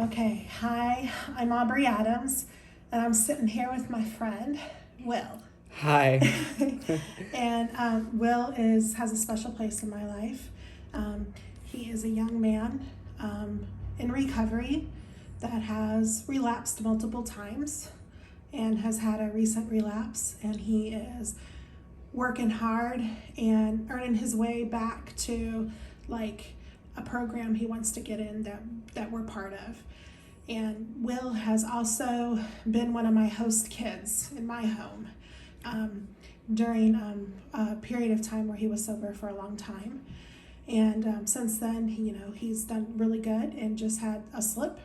Okay, hi, I'm Aubree Adams, and I'm sitting here with my friend, Will. Hi. And Will has a special place in my life. He is a young man in recovery that has relapsed multiple times and has had a recent relapse, and he is working hard and earning his way back to like a program he wants to get in that we're part of. And Will has also been one of my host kids in my home during a period of time where he was sober for a long time. And since then, he's done really good and just had a slip.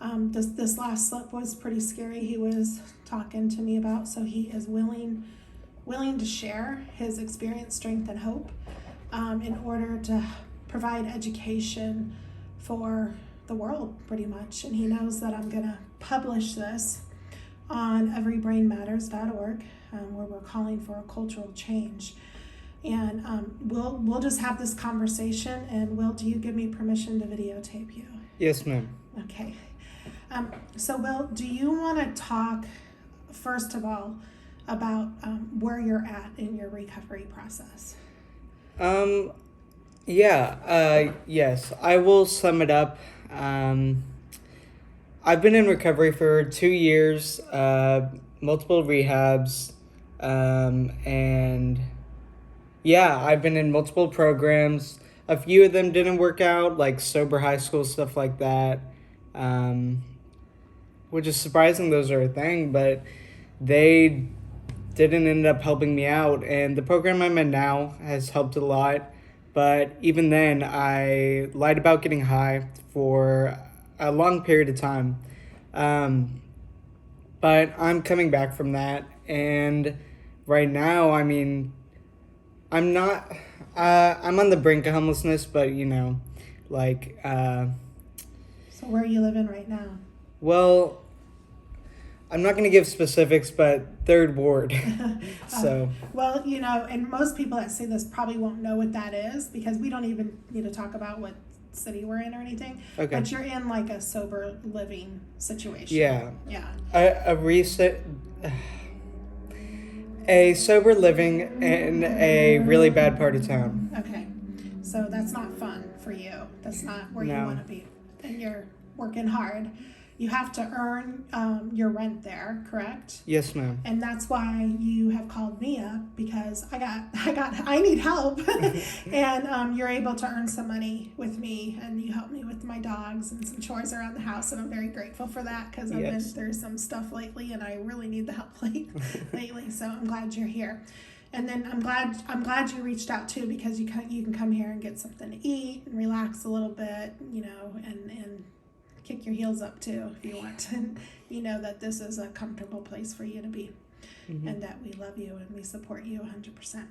This last slip was pretty scary. He was talking to me about, so he is willing to share his experience, strength, and hope in order to provide education for the world, pretty much. And he knows that I'm going to publish this on everybrainmatters.org, where we're calling for a cultural change. And we'll just have this conversation. And Will, do you give me permission to videotape you? Yes, ma'am. Okay. So Will, do you want to talk first of all about where you're at in your recovery process? Yes, I will sum it up. I've been in recovery for 2 years, multiple rehabs, and yeah, I've been in multiple programs. A few of them didn't work out, like sober high school, stuff like that, which is surprising those are a thing, but they didn't end up helping me out. And the program I'm in now has helped a lot. But even then, I lied about getting high for a long period of time. But I'm coming back from that. And right now, I mean, I'm not, I'm on the brink of homelessness, but So where are you living right now? well, I'm not going to give specifics, but third ward. So. Well, and most people that see this probably won't know what that is because we don't even need to talk about what city we're in or anything. Okay. But you're in like a sober living situation. Yeah. Yeah. A sober living in a really bad part of town. Okay. So that's not fun for you. That's not where you No. want to be. And you're working hard. You have to earn your rent there, correct? Yes, ma'am. And that's why you have called me up because I need help, and you're able to earn some money with me, and you help me with my dogs and some chores around the house, and I'm very grateful for that because I've been through some stuff lately, and I really need the help lately. So I'm glad you're here. And then I'm glad you reached out too because you can come here and get something to eat and relax a little bit, and kick your heels up too if you want to. You know that this is a comfortable place for you to be, and that we love you and we support you 100%.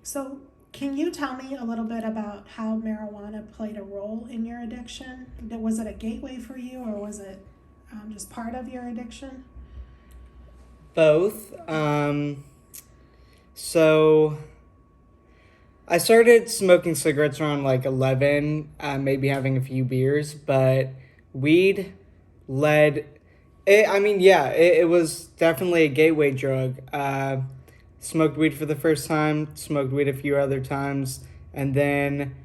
So can you tell me a little bit about how marijuana played a role in your addiction? Was it a gateway for you, or was it just part of your addiction? Both. So I started smoking cigarettes around like 11, maybe having a few beers, but weed led. It was definitely a gateway drug. Smoked weed for the first time, smoked weed a few other times, and then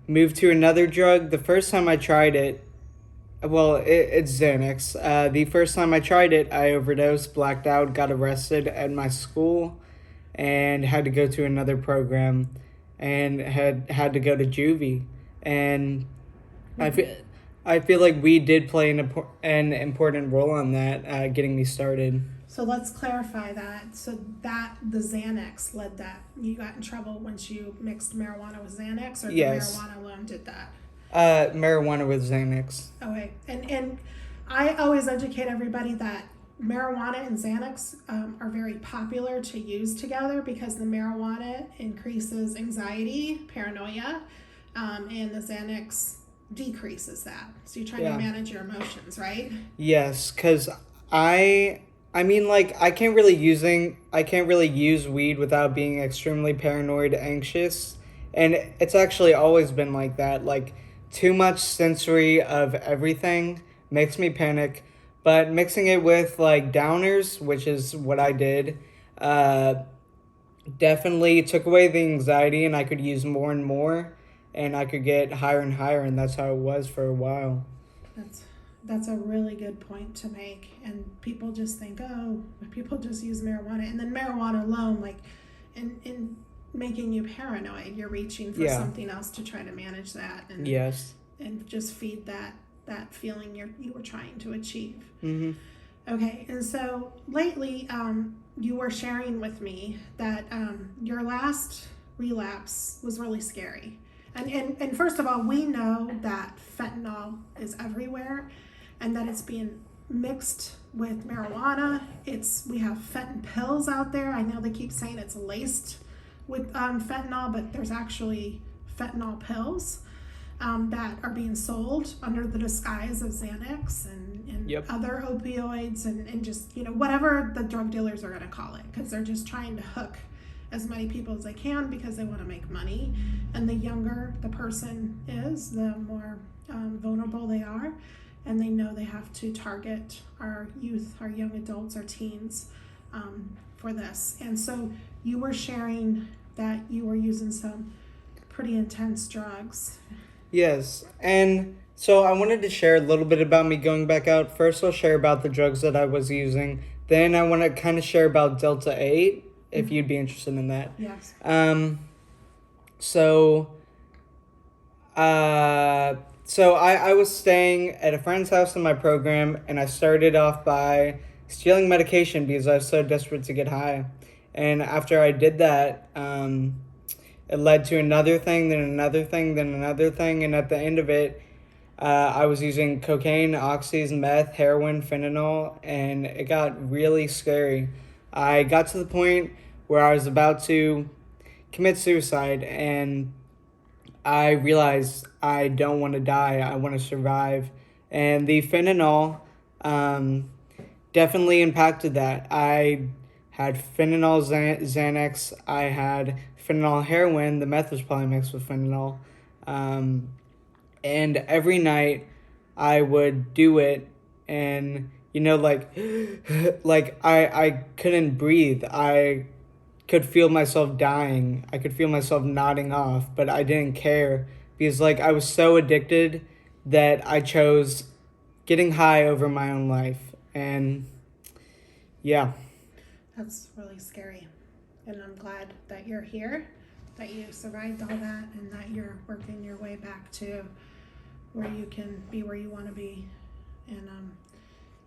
moved to another drug. The first time I tried it, it's Xanax. The first time I tried it, I overdosed, blacked out, got arrested at my school, and had to go to another program, and had to go to juvie. And I feel like we did play an important role on that, getting me started. So let's clarify that. So that the Xanax led that. You got in trouble once you mixed marijuana with Xanax, or the marijuana alone did that? Marijuana with Xanax. Okay. And I always educate everybody that marijuana and Xanax are very popular to use together because the marijuana increases anxiety, paranoia, and the Xanax decreases that. So you're trying to manage your emotions, right? Yes, because I can't really use weed without being extremely paranoid, anxious, and it's actually always been like that. Like too much sensory of everything makes me panic. But mixing it with like downers, which is what I did, definitely took away the anxiety, and I could use more and more, and I could get higher and higher, and that's how it was for a while. That's a really good point to make. And people just think, oh, people just use marijuana, and then marijuana alone, like, in making you paranoid, you're reaching for something else to try to manage that, and Yes. and just feed that feeling you were trying to achieve. Mm-hmm. Okay, and so lately, you were sharing with me that your last relapse was really scary. And first of all, we know that fentanyl is everywhere, and that it's being mixed with marijuana. We have fentanyl pills out there. I know they keep saying it's laced with fentanyl, but there's actually fentanyl pills that are being sold under the disguise of Xanax and other opioids and just, whatever the drug dealers are going to call it, because they're just trying to hook as many people as they can because they want to make money. And the younger the person is, the more vulnerable they are. And they know they have to target our youth, our young adults, our teens for this. And so you were sharing that you were using some pretty intense drugs. Yes, and so I wanted to share a little bit about me going back out. First, I'll share about the drugs that I was using. Then I want to kind of share about Delta-8, if you'd be interested in that. Yes. So I was staying at a friend's house in my program, and I started off by stealing medication because I was so desperate to get high. And after I did that, it led to another thing, then another thing, then another thing, and at the end of it, I was using cocaine, oxys, meth, heroin, fentanyl, and it got really scary. I got to the point where I was about to commit suicide, and I realized I don't want to die, I want to survive. And the fentanyl definitely impacted that. I had fentanyl Xanax, I had fentanyl heroin, the meth was probably mixed with fentanyl. And every night I would do it, and like I couldn't breathe. I could feel myself dying. I could feel myself nodding off, but I didn't care because like I was so addicted that I chose getting high over my own life. And yeah. That's really scary. And I'm glad that you're here, that you survived all that, and that you're working your way back to where you can be where you want to be. And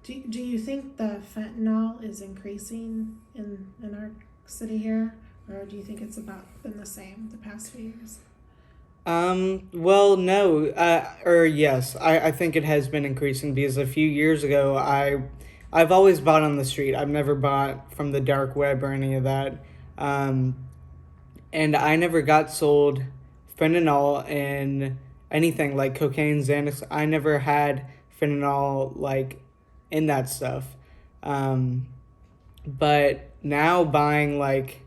do you think the fentanyl is increasing in our city here, or do you think it's about been the same the past few years? Well, no, or yes, I think it has been increasing because a few years ago, I've always bought on the street. I've never bought from the dark web or any of that. And I never got sold fentanyl in anything like cocaine, Xanax. I never had fentanyl like in that stuff. But now buying like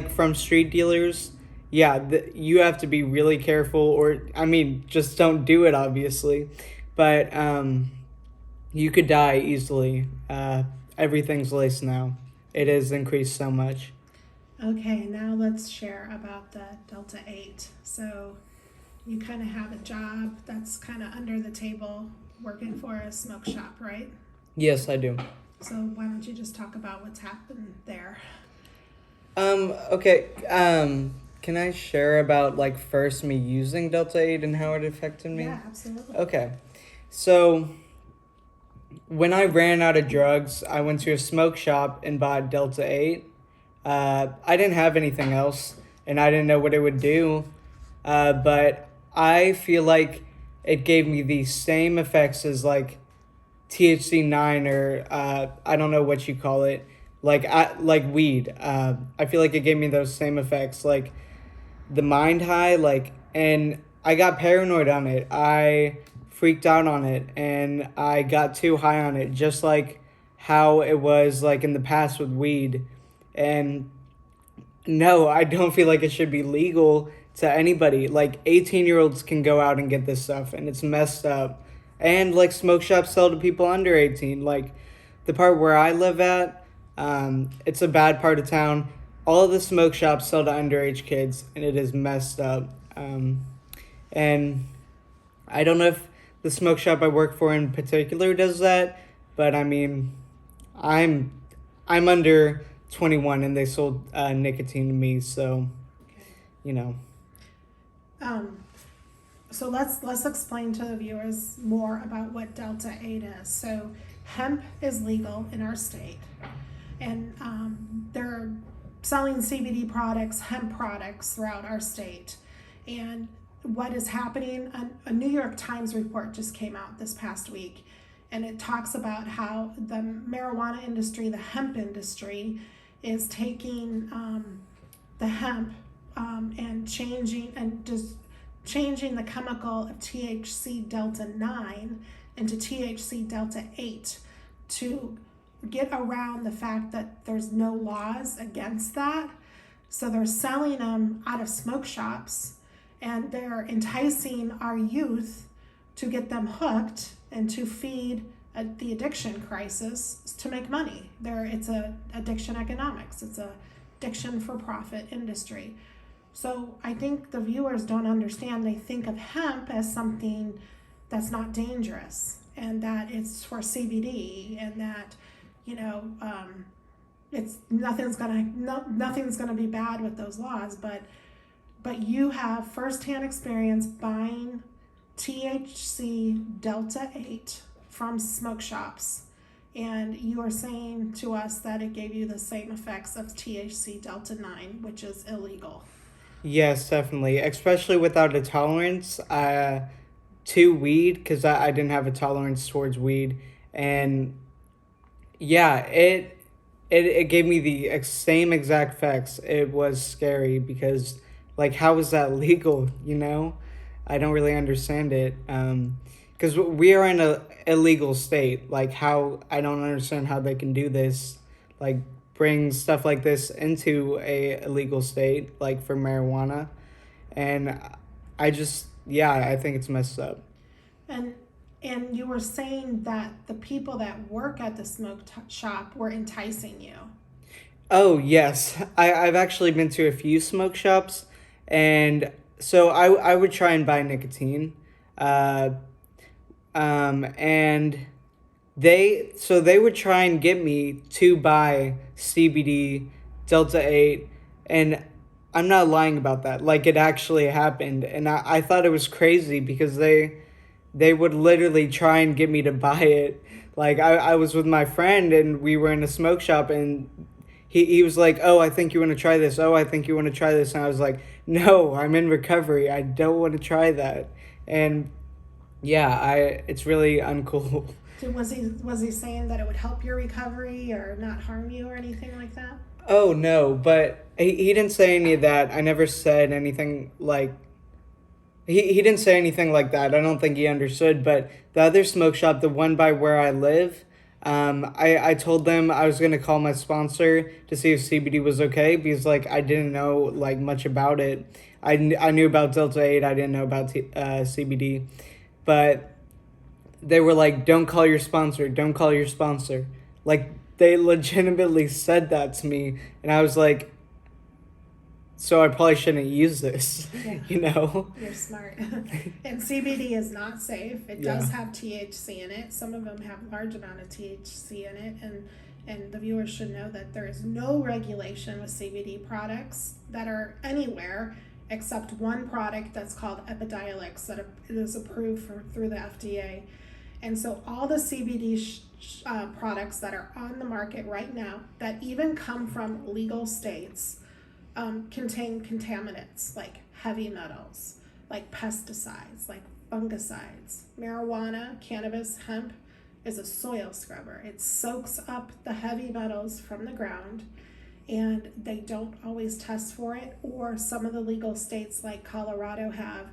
from street dealers, yeah, you have to be really careful, or I mean, just don't do it, obviously. But you could die easily. Everything's laced now. It has increased so much. Okay, now let's share about the Delta-8. So you kind of have a job that's kind of under the table working for a smoke shop, right? Yes, I do. So why don't you just talk about what's happened there? Okay. Can I share about like first me using Delta-8 and how it affected me? Yeah, absolutely. Okay. So when I ran out of drugs, I went to a smoke shop and bought Delta-8. I didn't have anything else, and I didn't know what it would do. But I feel like it gave me the same effects as like THC 9 or I don't know what you call it, like weed. I feel like it gave me those same effects, like the mind high, and I got paranoid on it. I freaked out on it, and I got too high on it, just like how it was like in the past with weed. And No, I don't feel like it should be legal to anybody. Like 18-year-olds can go out and get this stuff and it's messed up. And like smoke shops sell to people under 18. Like the part where I live at, it's a bad part of town. All of the smoke shops sell to underage kids and it is messed up. And I don't know if the smoke shop I work for in particular does that, but I mean, I'm I'm under 21 and they sold nicotine to me, so you know. Um, so let's explain to the viewers more about what Delta-8 is. So hemp is legal in our state, and they're selling CBD products, hemp products throughout our state. And what is happening, a New York Times report just came out this past week, and it talks about how the marijuana industry, the hemp industry, is taking the hemp and changing the chemical of THC Delta-9 into THC Delta-8 to get around the fact that there's no laws against that. So they're selling them out of smoke shops, and they're enticing our youth to get them hooked and to feed the addiction crisis to make money. It's a addiction economics. It's a addiction for profit industry. So I think the viewers don't understand. They think of hemp as something that's not dangerous and that it's for CBD and that, it's nothing's gonna be bad with those laws. But you have firsthand experience buying THC Delta-8 from smoke shops, and you are saying to us that it gave you the same effects of THC Delta-9, which is illegal. Yes, definitely, especially without a tolerance to weed, because I didn't have a tolerance towards weed, and yeah, it gave me the same exact effects. It was scary because, like, how is that legal, I don't really understand it, because we are in a illegal state. Like, how, I don't understand how they can do this, like, bring stuff like this into a illegal state, like for marijuana. And I think it's messed up. And you were saying that the people that work at the shop were enticing you. Oh, yes. I've actually been to a few smoke shops, and so I would try and buy nicotine. And they would try and get me to buy CBD Delta-8, and I'm not lying about that. Like, it actually happened, and I thought it was crazy because they would literally try and get me to buy it. Like, I was with my friend and we were in a smoke shop, and he was like, "Oh, I think you want to try this. Oh, I think you want to try this." And I was like, "No, I'm in recovery. I don't want to try that." And yeah, it's really uncool. Was he saying that it would help your recovery or not harm you or anything like that? Oh, no, but he didn't say any of that. I never said anything like... He didn't say anything like that. I don't think he understood. But the other smoke shop, the one by where I live, I told them I was going to call my sponsor to see if CBD was okay, because, like, I didn't know, like, much about it. I knew about Delta-8. I didn't know about CBD. But they were like, "Don't call your sponsor. Don't call your sponsor." Like, they legitimately said that to me. And I was like, so I probably shouldn't use this, You're smart. And CBD is not safe. It does have THC in it. Some of them have large amount of THC in it, and the viewers should know that there is no regulation with CBD products that are anywhere except one product that's called Epidiolex that is approved through the FDA. And so all the CBD products that are on the market right now that even come from legal states contain contaminants like heavy metals, like pesticides, like fungicides. Marijuana, cannabis, hemp is a soil scrubber. It soaks up the heavy metals from the ground, and they don't always test for it. Or some of the legal states like Colorado have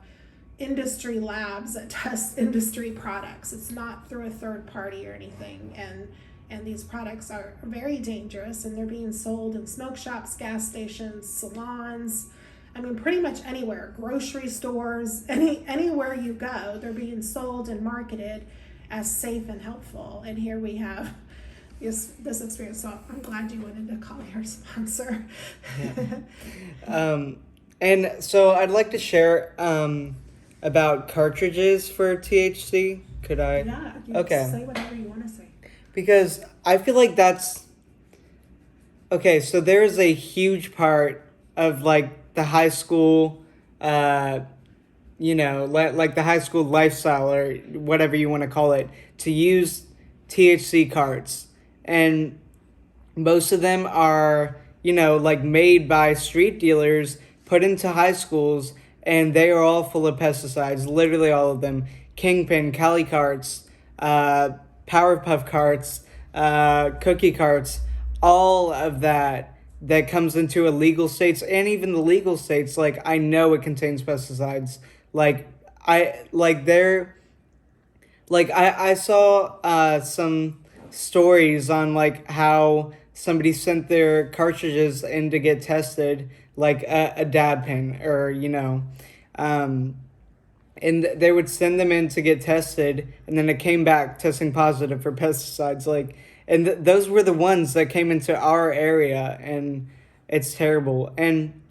industry labs that test industry products. It's not through a third party or anything, and And these products are very dangerous, and they're being sold in smoke shops, gas stations, salons. I mean, pretty much anywhere, grocery stores, anywhere you go, they're being sold and marketed as safe and helpful. And here we have this experience. So I'm glad you wanted to call your sponsor. Yeah. And so I'd like to share about cartridges for THC. Could I? Yeah, you Okay. say whatever you want to say. Because I feel like that's okay. So there's a huge part of like the high school, like the high school lifestyle or whatever you want to call it, to use THC carts, and most of them are like made by street dealers, put into high schools, and they are all full of pesticides. Literally all of them. Kingpin, Cali carts, Powerpuff carts, cookie carts, all of that comes into illegal states, and even the legal states, like I know it contains pesticides. I saw some stories on like how somebody sent their cartridges in to get tested, like a dab pen, or and they would send them in to get tested, and then it came back testing positive for pesticides. And those were the ones that came into our area, and it's terrible. And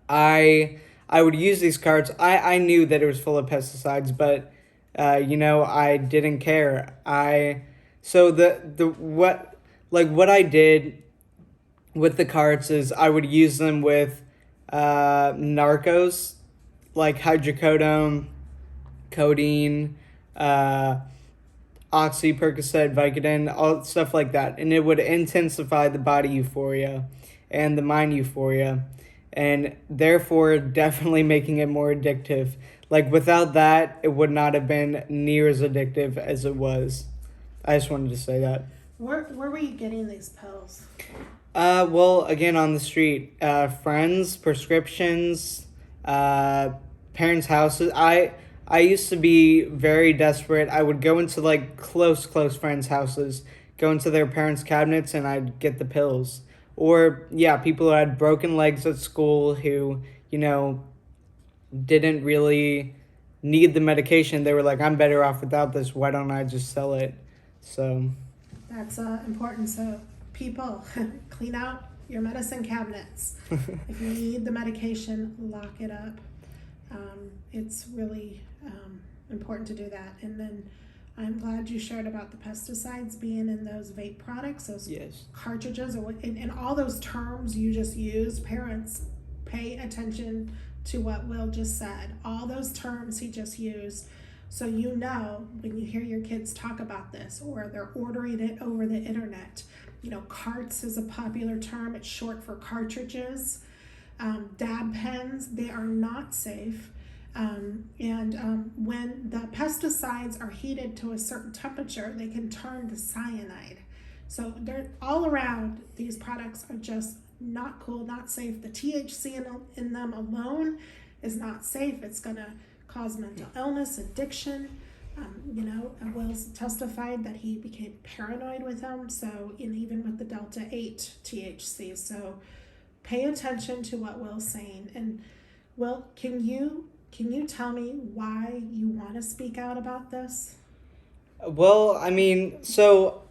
I would use these carts. I knew that it was full of pesticides, but I didn't care. What I did with the carts is I would use them with narcos, like hydrocodone, codeine, Oxy, Percocet, Vicodin, all stuff like that. And it would intensify the body euphoria and the mind euphoria, and therefore definitely making it more addictive. Like without that, it would not have been near as addictive as it was. I just wanted to say that. Where were you getting these pills? Well, again, on the street, friends, prescriptions, parents' houses. I used to be very desperate. I would go into like close friends' houses, go into their parents' cabinets, and I'd get the pills. Or people who had broken legs at school who, didn't really need the medication. They were like, I'm better off without this. Why don't I just sell it? So That's important. So people, clean out your medicine cabinets. If you need the medication, lock it up. It's really important to do that. And then I'm glad you shared about the pesticides being in those vape products, those yes. cartridges, and all those terms you just used. Parents, pay attention to what Will just said. All those terms he just used. So when you hear your kids talk about this, or they're ordering it over the internet, carts is a popular term. It's short for cartridges. Dab pens, they are not safe. When the pesticides are heated to a certain temperature, they can turn to cyanide. So they're all around. These products are just not cool, not safe. The THC in them alone is not safe. It's going to cause mental illness, addiction. Will's testified that he became paranoid with them. So, even with the Delta-8 THC. So pay attention to what Will's saying. And Will, can you tell me why you want to speak out about this? Well, so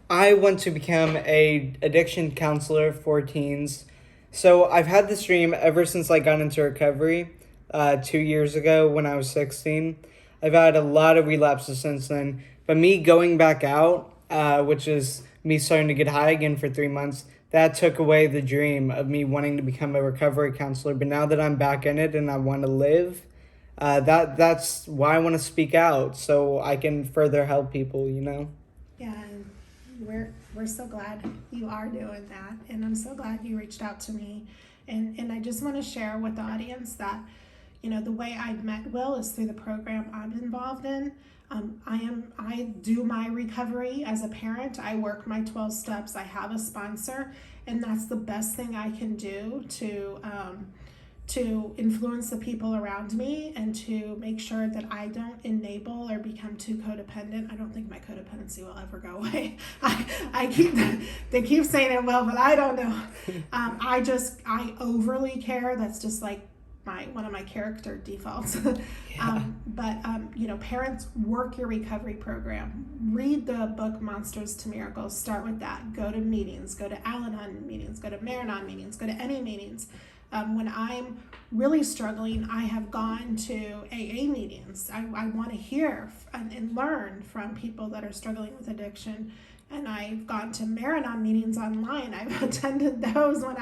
I want to become a addiction counselor for teens. So I've had this dream ever since I got into recovery 2 years ago when I was 16. I've had a lot of relapses since then. But me going back out, which is me starting to get high again for 3 months, that took away the dream of me wanting to become a recovery counselor. But now that I'm back in it and I want to live, that's why I want to speak out, so I can further help people, Yeah, and we're so glad you are doing that, and I'm so glad you reached out to me, and I just want to share with the audience that the way I met Will is through the program I'm involved in. I do my recovery as a parent. I work my 12 steps. I have a sponsor, and that's the best thing I can do to influence the people around me and to make sure that I don't enable or become too codependent. I don't think my codependency will ever go away. They keep saying it will, but I don't know. I overly care. That's just like one of my character defaults. Parents, work your recovery program. Read the book Monsters to Miracles. Start with that. Go to meetings. Go to Al-Anon meetings. Go to Maranon meetings. Go to any meetings. When I'm really struggling, I have gone to AA meetings. I want to hear and learn from people that are struggling with addiction. And I've gone to Maranon meetings online. I've attended those when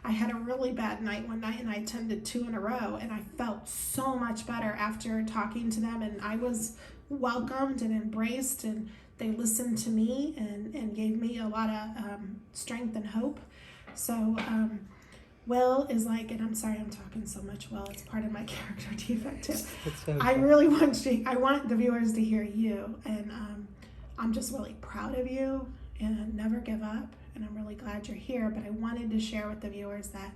I had a really bad night one night, and I attended 2 in a row, and I felt so much better after talking to them, and I was welcomed and embraced, and they listened to me and gave me a lot of strength and hope. So Will is like, and I'm sorry I'm talking so much, Will, it's part of my character defect too. Okay. I really want the viewers to hear you, and I'm just really proud of you, and never give up. And I'm really glad you're here, but I wanted to share with the viewers that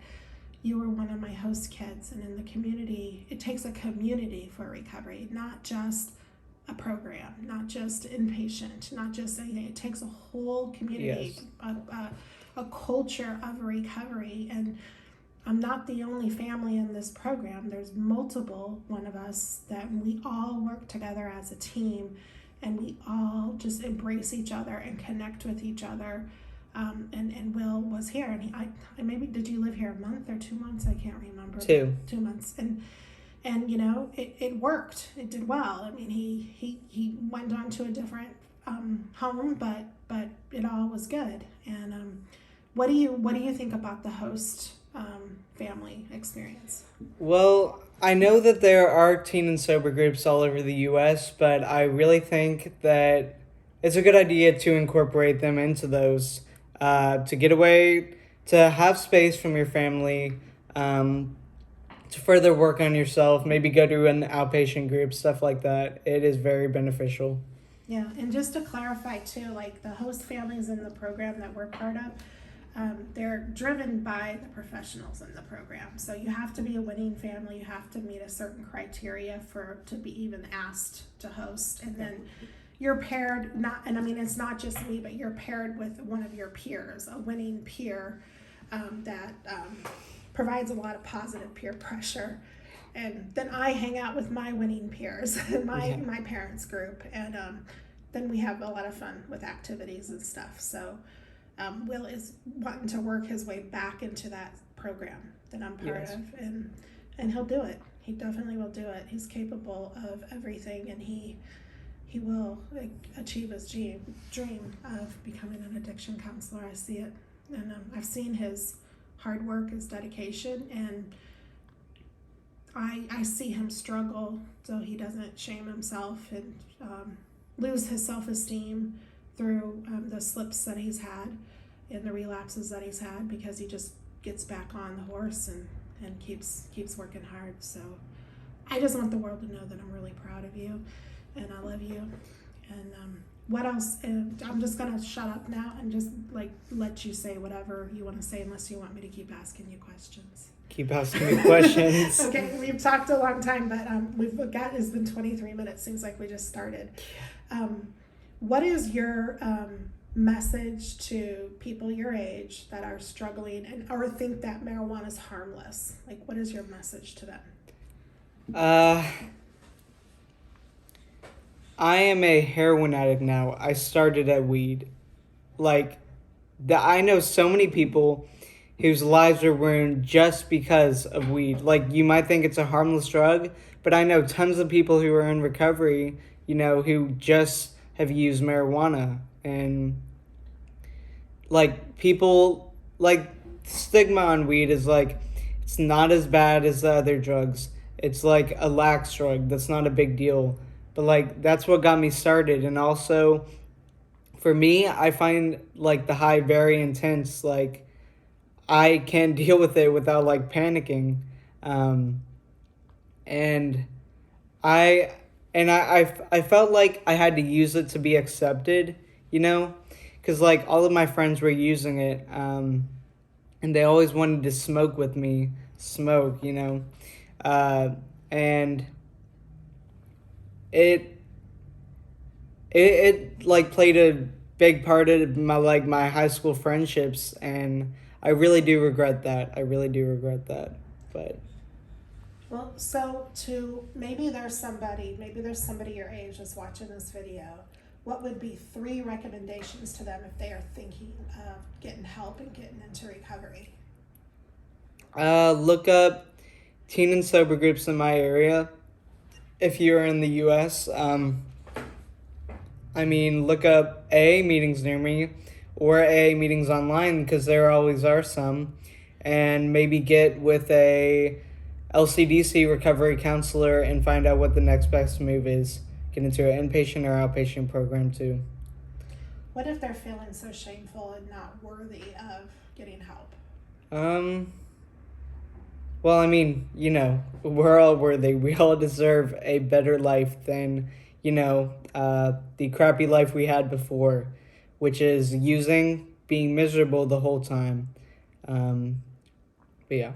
you were one of my host kids, and in the community, it takes a community for recovery, not just a program, not just inpatient, not just anything. It takes a whole community, Yes. a culture of recovery. And I'm not the only family in this program. There's multiple one of us that we all work together as a team, and we all just embrace each other and connect with each other. And Will was here, and I maybe, did you live here a month or 2 months? I can't remember. 2 months, and it worked. It did well. I mean, he went on to a different home, but it all was good. And what do you think about the host family experience? Well, I know that there are teen and sober groups all over the U.S., but I really think that it's a good idea to incorporate them into those, to get away, to have space from your family, to further work on yourself, maybe go to an outpatient group, stuff like that. It is very beneficial. Yeah, and just to clarify too, like the host families in the program that we're part of, they're driven by the professionals in the program. So you have to be a winning family. You have to meet a certain criteria to be even asked to host. And then you're paired, it's not just me, but you're paired with one of your peers, a winning peer that provides a lot of positive peer pressure. And then I hang out with my winning peers, my parents' group. And then we have a lot of fun with activities and stuff. So Will is wanting to work his way back into that program that I'm part of, and he'll do it. He definitely will do it. He's capable of everything, and he will achieve his dream of becoming an addiction counselor. I see it, and I've seen his hard work, his dedication, and I see him struggle so he doesn't shame himself and lose his self-esteem through the slips that he's had and the relapses that he's had, because he just gets back on the horse and keeps working hard. So I just want the world to know that I'm really proud of you and I love you. And what else? I'm just gonna shut up now and just let you say whatever you want to say, unless you want me to keep asking you questions. Keep asking me questions. Okay, we've talked a long time, but it's been 23 minutes. Seems like we just started. What is your message to people your age that are struggling or think that marijuana is harmless? What is your message to them? I am a heroin addict now. I started at weed. I know so many people whose lives are ruined just because of weed. You might think it's a harmless drug, but I know tons of people who are in recovery, who just have used marijuana. And people, stigma on weed is it's not as bad as the other drugs. It's like a lax drug. That's not a big deal. But that's what got me started. And also for me, I find the high very intense. I can deal with it without panicking. And I felt like I had to use it to be accepted, because all of my friends were using it, and they always wanted to smoke with me, smoke, you know. And it, it like played a big part of my high school friendships, and I really do regret that. I really do regret that. But Well, so to maybe there's somebody your age that's watching this video. What would be 3 recommendations to them if they are thinking of getting help and getting into recovery? look up teen and sober groups in my area if you're in the U.S. I mean, look up AA meetings near me or AA meetings online, because there always are some, and maybe get with a LCDC recovery counselor and find out what the next best move is. Get into an inpatient or outpatient program too. What if they're feeling so shameful and not worthy of getting help? Well, I mean, you know, we're all worthy. We all deserve a better life than, you know, the crappy life we had before, which is using, being miserable the whole time. But yeah.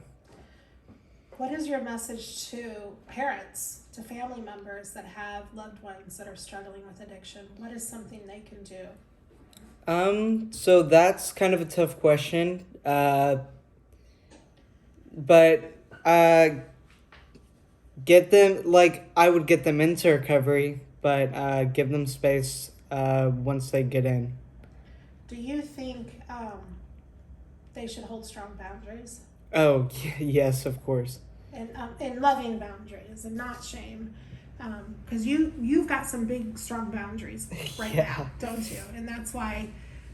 What is your message to parents, to family members that have loved ones that are struggling with addiction? What is something they can do? So that's kind of a tough question. But get them, like, I would get them into recovery, but give them space once they get in. Do you think they should hold strong boundaries? Oh, yes, of course. And loving boundaries and not shame. Because you've got some big, strong boundaries right now, don't you? And that's why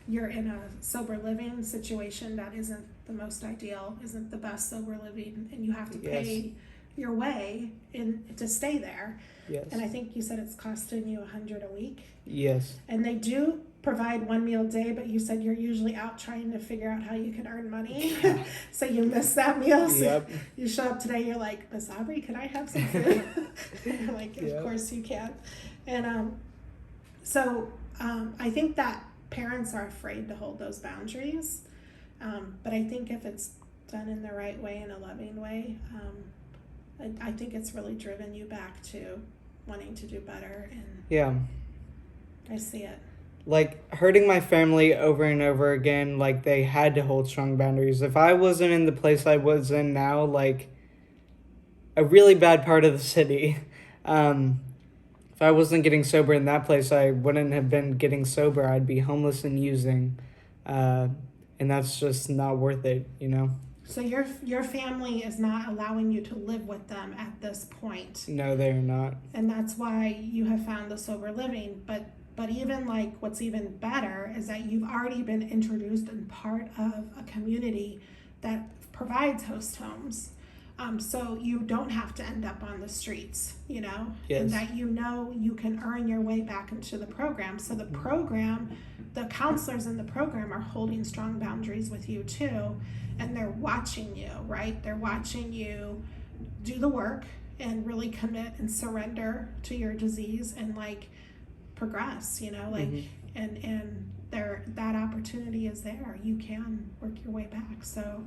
you're in a sober living situation that isn't the most ideal, isn't the best sober living, and you have to pay your way to stay there. Yes. And I think you said it's costing you $100 a week. Yes. And they do provide 1 meal a day, but you said you're usually out trying to figure out how you can earn money. So you miss that meal. So you show up today, you're like, Miss Aubree, can I have some food? I'm like, of course you can. And I think that parents are afraid to hold those boundaries. But I think if it's done in the right way, in a loving way, I think it's really driven you back to wanting to do better. And I see it. Like, hurting my family over and over again, like, they had to hold strong boundaries. If I wasn't in the place I was in now, like, a really bad part of the city, if I wasn't getting sober in that place, I wouldn't have been getting sober. I'd be homeless and using, and that's just not worth it, you know? So your family is not allowing you to live with them at this point. No, they're not. And that's why you have found the sober living. But even, like, what's even better is that you've already been introduced and part of a community that provides host homes. So you don't have to end up on the streets, you know? Yes. And that you can earn your way back into the program. So the program, the counselors in the program are holding strong boundaries with you too. And they're watching you, right? They're watching you do the work and really commit and surrender to your disease and, like, progress, you know, like, and that opportunity is there. You can work your way back. So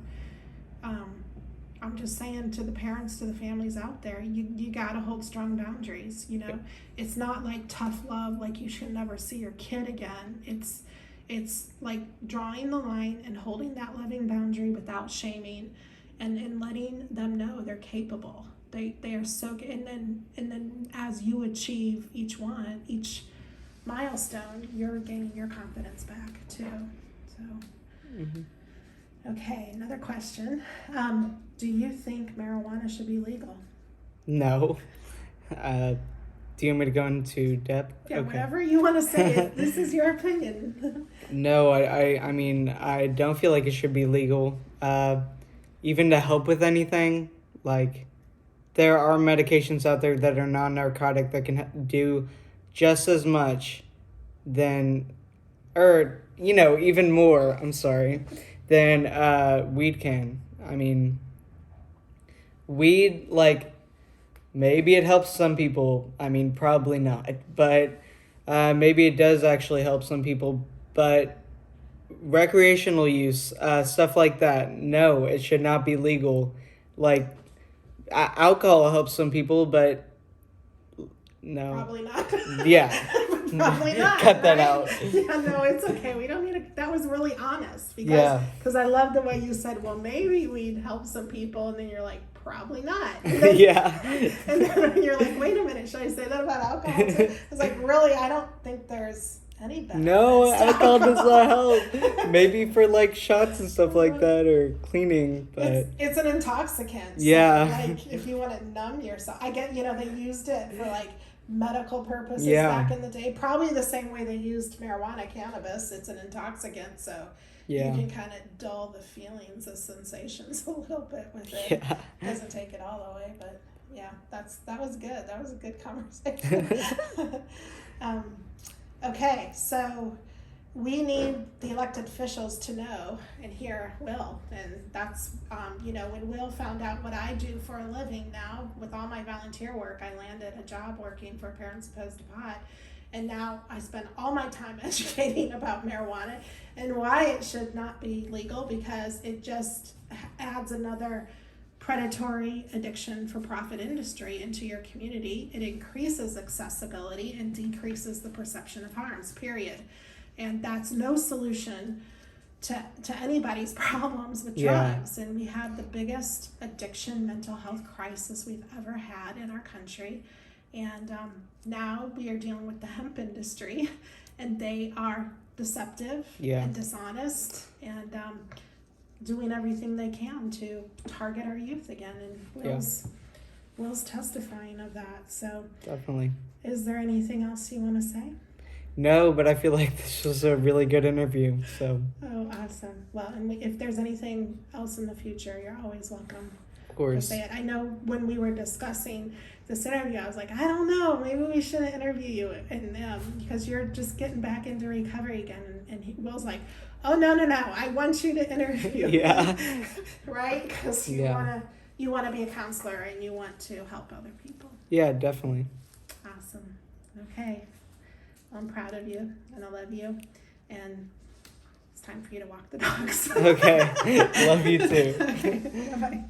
I'm just saying to the parents, to the families out there, you gotta hold strong boundaries, you know. It's not like tough love, like you should never see your kid again. It's like drawing the line and holding that loving boundary without shaming and letting them know they're capable. They are so good. And then as you achieve each milestone, you're gaining your confidence back too. So okay, another question. Do you think marijuana should be legal? No. Do you want me to go into depth? Yeah, okay. Whatever you want to say. This is your opinion. No, I mean, I don't feel like it should be legal. Even to help with anything, like, there are medications out there that are non-narcotic that can do just as much than, or, you know, even more, than weed can. I mean, weed, like, maybe it helps some people. I mean, probably not. But maybe it does actually help some people. But recreational use, stuff like that, no, it should not be legal. like alcohol helps some people, but no. Probably not. Yeah. Probably not. Cut that right? out. Yeah, no, it's okay. We don't need to. That was really honest because I love the way you said, well, maybe we'd help some people, and then you're like, probably not. And then, Yeah. And then you're like, wait a minute, should I say that about alcohol too? I was like, really? I don't think there's any benefits. No, to alcohol does not alcohol. help. Maybe for like shots and stuff like that or cleaning, but It's an intoxicant. So, yeah. like if you want to numb yourself, I get, they used it for like medical purposes Yeah. back in the day. Probably the same way they used marijuana, cannabis. It's an intoxicant, so Yeah. you can kind of dull the feelings, the sensations a little bit with it. Yeah. Doesn't take it all away, but yeah, that was good. That was a good conversation. Okay, so we need the elected officials to know and hear Will, and that's when Will found out what I do for a living now with all my volunteer work. I landed a job working for Parents Opposed to Pot, and now I spend all my time educating about marijuana and why it should not be legal, because it just adds another predatory addiction for profit industry into your community. It increases accessibility and decreases the perception of harms, period. And that's no solution to anybody's problems with drugs. And we have the biggest addiction mental health crisis we've ever had in our country. And now we are dealing with the hemp industry, and they are deceptive and dishonest and doing everything they can to target our youth again. And Will's testifying of that. So Definitely. Is there anything else you want to say? No, but I feel like this was a really good interview. So. Oh, awesome. Well, and if there's anything else in the future, you're always welcome Of course. to say it. I know when we were discussing this interview, I was like, I don't know, maybe we shouldn't interview you, and because you're just getting back into recovery again. And Will's like, oh no, I want you to interview. Yeah. Right? Because you wanna be a counselor and you want to help other people. Yeah, definitely. Awesome. Okay. Well, I'm proud of you and I love you, and it's time for you to walk the dogs. Okay. Love you too. Okay. Bye-bye.